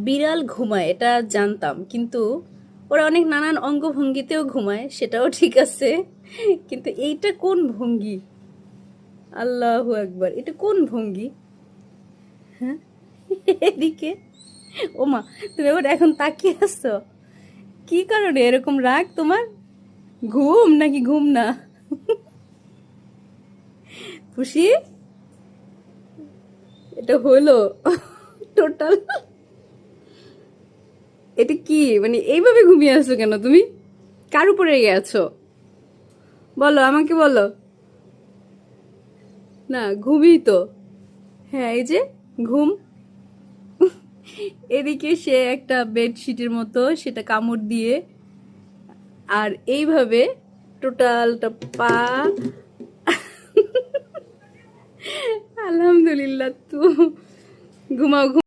বিড়াল ঘুমায় এটা জানতাম, কিন্তু ওরা অনেক নানান অঙ্গভঙ্গিতেও ঘুমায়, সেটাও ঠিক আছে, কিন্তু এইটা কোন ভঙ্গি? আল্লাহু আকবার, এটা কোন ভঙ্গি? হ্যাঁ, এদিকে, ওমা, তুমি আবার এখন তাকিয়ে আছো, কি কারণে এরকম রাগ তোমার? ঘুম নাকি ঘুম না? খুশি? এটা হলো টোটাল, এটা কি মানে এইভাবে ঘুমিয়ে আছো কেন তুমি? কার উপরে গেছো? বলো, আমাকে বলো। না, ঘুমই তো। হ্যাঁ, এই যে ঘুম। এদিকে সে একটা বেডশিটের মতো সেটা কামড় দিয়ে, আর এইভাবে টোটালটা পা। আলহামদুলিল্লাহ, তো ঘুমাও ঘুমাও।